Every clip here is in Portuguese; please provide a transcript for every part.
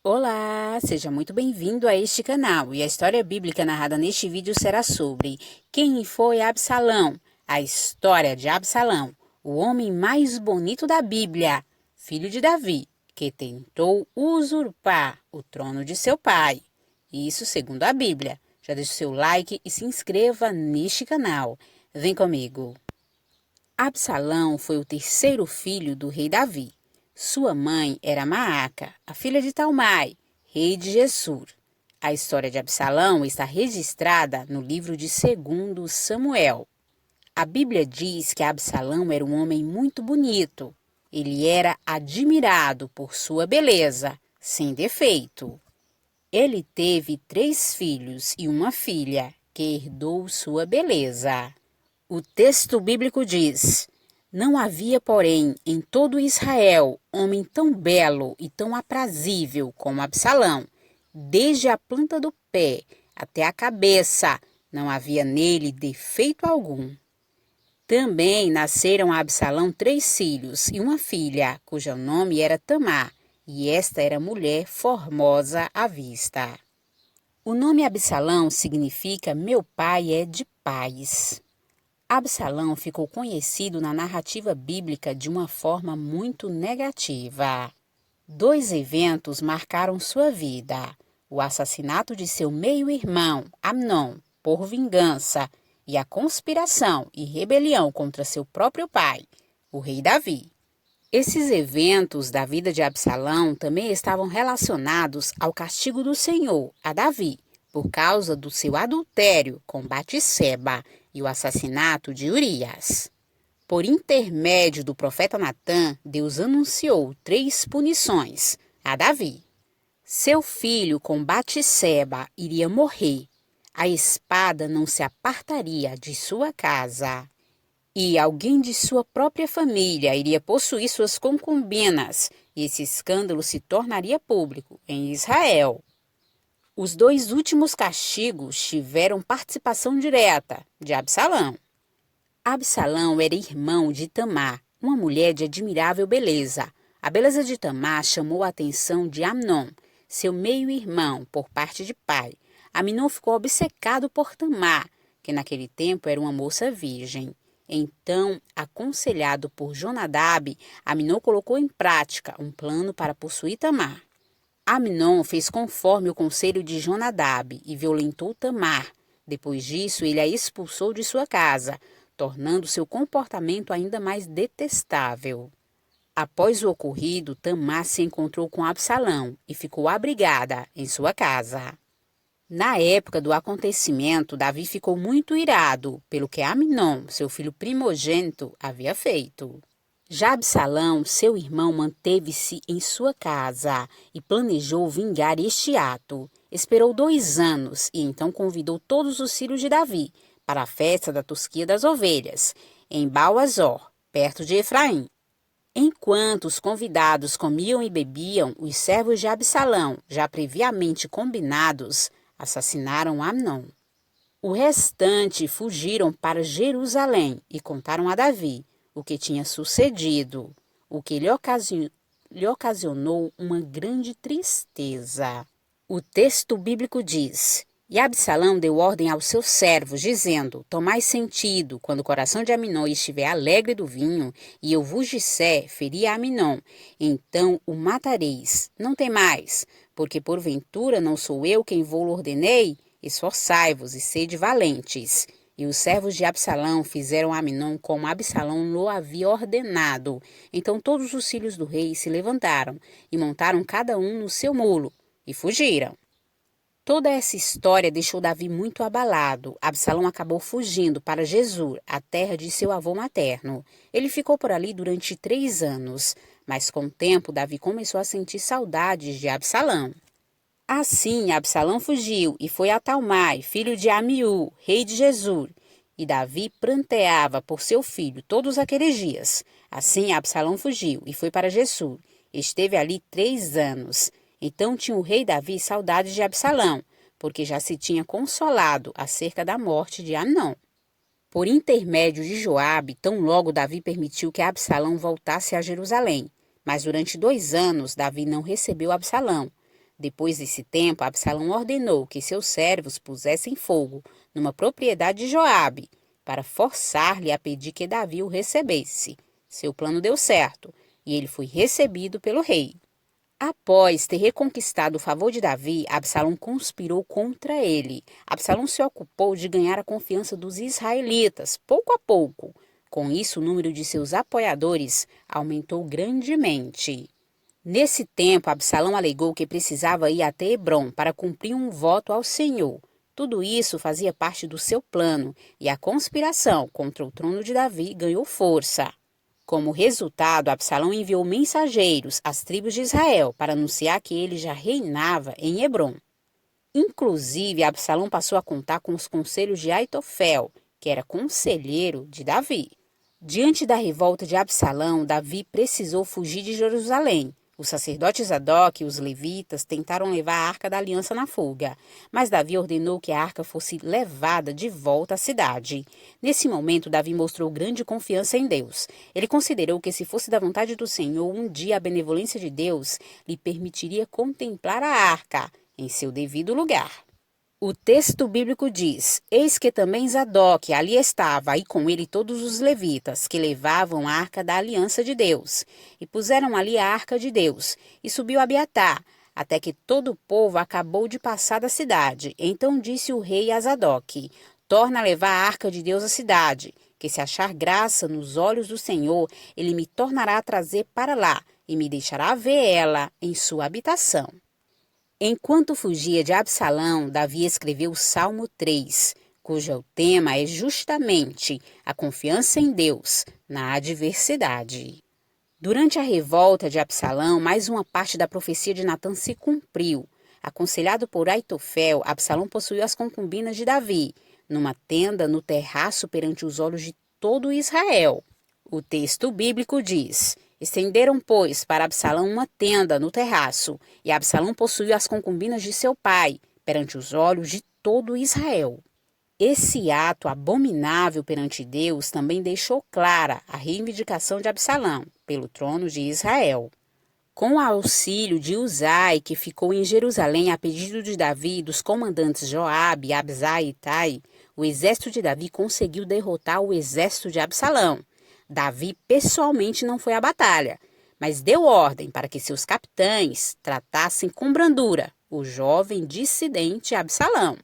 Olá, seja muito bem-vindo a este canal e a história bíblica narrada neste vídeo será sobre quem foi Absalão, a história de Absalão, o homem mais bonito da Bíblia, filho de Davi, que tentou usurpar o trono de seu pai. Isso segundo a Bíblia. Já deixe seu like e se inscreva neste canal. Vem comigo. Absalão foi o terceiro filho do rei Davi. Sua mãe era Maaca, a filha de Talmai, rei de Gessur. A história de Absalão está registrada no livro de 2 Samuel. A Bíblia diz que Absalão era um homem muito bonito. Ele era admirado por sua beleza, sem defeito. Ele teve 3 filhos e uma filha, que herdou sua beleza. O texto bíblico diz: Não havia, porém, em todo Israel homem tão belo e tão aprazível como Absalão. Desde a planta do pé até a cabeça, não havia nele defeito algum. Também nasceram a Absalão 3 filhos e uma filha, cujo nome era Tamar, e esta era mulher formosa à vista. O nome Absalão significa meu pai é de paz. Absalão ficou conhecido na narrativa bíblica de uma forma muito negativa. 2 eventos marcaram sua vida: o assassinato de seu meio-irmão, Amnon, por vingança, e a conspiração e rebelião contra seu próprio pai, o rei Davi. Esses eventos da vida de Absalão também estavam relacionados ao castigo do Senhor a Davi, por causa do seu adultério com Batseba e o assassinato de Urias. Por intermédio do profeta Natã, Deus anunciou 3 punições a Davi. Seu filho com Batseba iria morrer. A espada não se apartaria de sua casa. E alguém de sua própria família iria possuir suas concubinas, e esse escândalo se tornaria público em Israel. Os 2 últimos castigos tiveram participação direta de Absalão. Absalão era irmão de Tamar, uma mulher de admirável beleza. A beleza de Tamar chamou a atenção de Amnon, seu meio-irmão, por parte de pai. Amnon ficou obcecado por Tamar, que naquele tempo era uma moça virgem. Então, aconselhado por Jonadab, Amnon colocou em prática um plano para possuir Tamar. Amnon fez conforme o conselho de Jonadab e violentou Tamar. Depois disso, ele a expulsou de sua casa, tornando seu comportamento ainda mais detestável. Após o ocorrido, Tamar se encontrou com Absalão e ficou abrigada em sua casa. Na época do acontecimento, Davi ficou muito irado pelo que Amnon, seu filho primogênito, havia feito. Já Absalão, seu irmão, manteve-se em sua casa e planejou vingar este ato. Esperou 2 anos e então convidou todos os filhos de Davi para a festa da Tosquia das Ovelhas, em Baal-Azor, perto de Efraim. Enquanto os convidados comiam e bebiam, os servos de Absalão, já previamente combinados, assassinaram Amnon. O restante fugiram para Jerusalém e contaram a Davi o que tinha sucedido, o que lhe ocasionou uma grande tristeza. O texto bíblico diz: E Absalão deu ordem aos seus servos, dizendo: Tomai sentido, quando o coração de Amnon estiver alegre do vinho, e eu vos disser, feri a Amnon, então o matareis. Não temais, porque porventura não sou eu quem vou-lo ordenei? Esforçai-vos e sede valentes. E os servos de Absalão fizeram a Amnon como Absalão lhe havia ordenado. Então todos os filhos do rei se levantaram e montaram cada um no seu mulo e fugiram. Toda essa história deixou Davi muito abalado. Absalão acabou fugindo para Gessur, a terra de seu avô materno. Ele ficou por ali durante 3 anos, mas com o tempo Davi começou a sentir saudades de Absalão. Assim, Absalão fugiu e foi a Talmai, filho de Amiú, rei de Gessur. E Davi pranteava por seu filho todos aqueles dias. Assim, Absalão fugiu e foi para Gessur. Esteve ali 3 anos. Então tinha o rei Davi saudades de Absalão, porque já se tinha consolado acerca da morte de Amnon. Por intermédio de Joabe, tão logo Davi permitiu que Absalão voltasse a Jerusalém. Mas durante 2 anos, Davi não recebeu Absalão. Depois desse tempo, Absalão ordenou que seus servos pusessem fogo numa propriedade de Joabe, para forçar-lhe a pedir que Davi o recebesse. Seu plano deu certo, e ele foi recebido pelo rei. Após ter reconquistado o favor de Davi, Absalão conspirou contra ele. Absalão se ocupou de ganhar a confiança dos israelitas, pouco a pouco. Com isso, o número de seus apoiadores aumentou grandemente. Nesse tempo, Absalão alegou que precisava ir até Hebrom para cumprir um voto ao Senhor. Tudo isso fazia parte do seu plano, e a conspiração contra o trono de Davi ganhou força. Como resultado, Absalão enviou mensageiros às tribos de Israel para anunciar que ele já reinava em Hebrom. Inclusive, Absalão passou a contar com os conselhos de Aitofel, que era conselheiro de Davi. Diante da revolta de Absalão, Davi precisou fugir de Jerusalém. Os sacerdotes Zadok e os levitas tentaram levar a Arca da Aliança na fuga, mas Davi ordenou que a arca fosse levada de volta à cidade. Nesse momento, Davi mostrou grande confiança em Deus. Ele considerou que, se fosse da vontade do Senhor, um dia a benevolência de Deus lhe permitiria contemplar a arca em seu devido lugar. O texto bíblico diz: Eis que também Zadok ali estava, e com ele todos os levitas, que levavam a arca da aliança de Deus. E puseram ali a arca de Deus, e subiu Abiatar, até que todo o povo acabou de passar da cidade. Então disse o rei a Zadok: Torna a levar a arca de Deus à cidade, que se achar graça nos olhos do Senhor, ele me tornará a trazer para lá, e me deixará ver ela em sua habitação. Enquanto fugia de Absalão, Davi escreveu o Salmo 3, cujo tema é justamente a confiança em Deus na adversidade. Durante a revolta de Absalão, mais uma parte da profecia de Natã se cumpriu. Aconselhado por Aitofel, Absalão possuiu as concubinas de Davi, numa tenda no terraço perante os olhos de todo Israel. O texto bíblico diz: Estenderam, pois, para Absalão uma tenda no terraço, e Absalão possuiu as concubinas de seu pai, perante os olhos de todo Israel. Esse ato abominável perante Deus também deixou clara a reivindicação de Absalão pelo trono de Israel. Com o auxílio de Uzai, que ficou em Jerusalém a pedido de Davi e dos comandantes Joabe, Abisai e Itai, o exército de Davi conseguiu derrotar o exército de Absalão. Davi pessoalmente não foi à batalha, mas deu ordem para que seus capitães tratassem com brandura o jovem dissidente Absalão.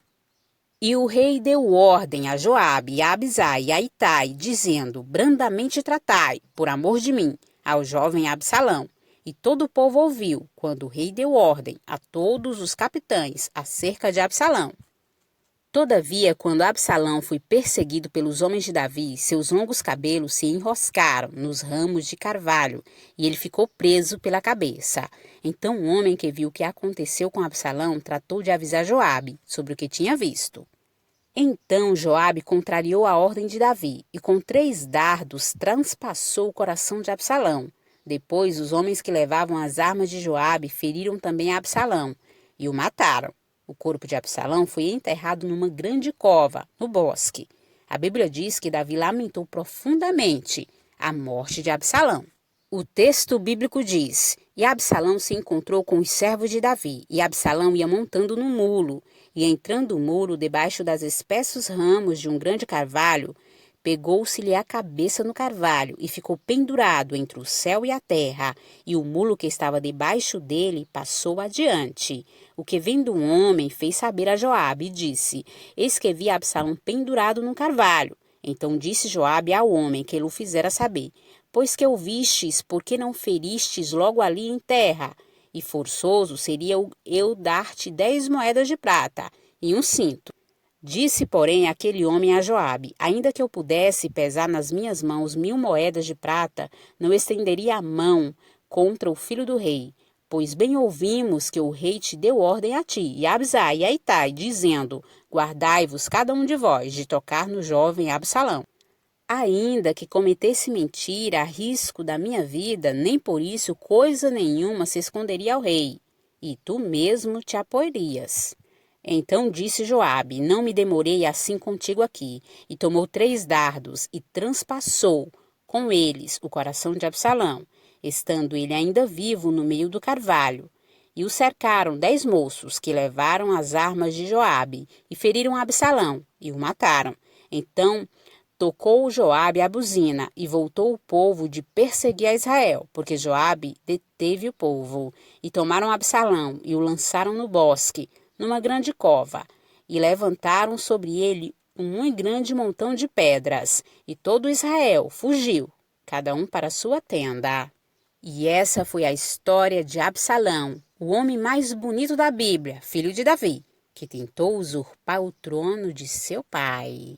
E o rei deu ordem a Joabe, a Abisai e a Itai, dizendo: Brandamente tratai, por amor de mim, ao jovem Absalão. E todo o povo ouviu, quando o rei deu ordem a todos os capitães acerca de Absalão. Todavia, quando Absalão foi perseguido pelos homens de Davi, seus longos cabelos se enroscaram nos ramos de carvalho, e ele ficou preso pela cabeça. Então o homem que viu o que aconteceu com Absalão tratou de avisar Joabe sobre o que tinha visto. Então Joabe contrariou a ordem de Davi, e com 3 dardos transpassou o coração de Absalão. Depois os homens que levavam as armas de Joabe feriram também a Absalão, e o mataram. O corpo de Absalão foi enterrado numa grande cova, no bosque. A Bíblia diz que Davi lamentou profundamente a morte de Absalão. O texto bíblico diz: E Absalão se encontrou com os servos de Davi, e Absalão ia montando no mulo, e entrando o mulo debaixo das espessos ramos de um grande carvalho, pegou-se-lhe a cabeça no carvalho e ficou pendurado entre o céu e a terra, e o mulo que estava debaixo dele passou adiante. O que vendo um homem fez saber a Joabe e disse: Eis que vi Absalão pendurado num carvalho. Então disse Joabe ao homem que o fizera saber: Pois que o vistes, por que não feristes logo ali em terra? E forçoso seria eu dar-te 10 moedas de prata e um cinto. Disse, porém, aquele homem a Joabe: Ainda que eu pudesse pesar nas minhas mãos 1000 moedas de prata, não estenderia a mão contra o filho do rei. Pois bem ouvimos que o rei te deu ordem a ti, e a Abisai e a Itai, dizendo: Guardai-vos cada um de vós de tocar no jovem Absalão. Ainda que cometesse mentira a risco da minha vida, nem por isso coisa nenhuma se esconderia ao rei, e tu mesmo te apoiarias. Então disse Joabe: Não me demorei assim contigo aqui. E tomou 3 dardos e transpassou com eles o coração de Absalão, estando ele ainda vivo no meio do carvalho. E o cercaram 10 moços, que levaram as armas de Joabe, e feriram Absalão, e o mataram. Então tocou Joabe a buzina, e voltou o povo de perseguir a Israel, porque Joabe deteve o povo. E tomaram Absalão, e o lançaram no bosque, numa grande cova, e levantaram sobre ele um muito grande montão de pedras, e todo Israel fugiu, cada um para sua tenda. E essa foi a história de Absalão, o homem mais bonito da Bíblia, filho de Davi, que tentou usurpar o trono de seu pai.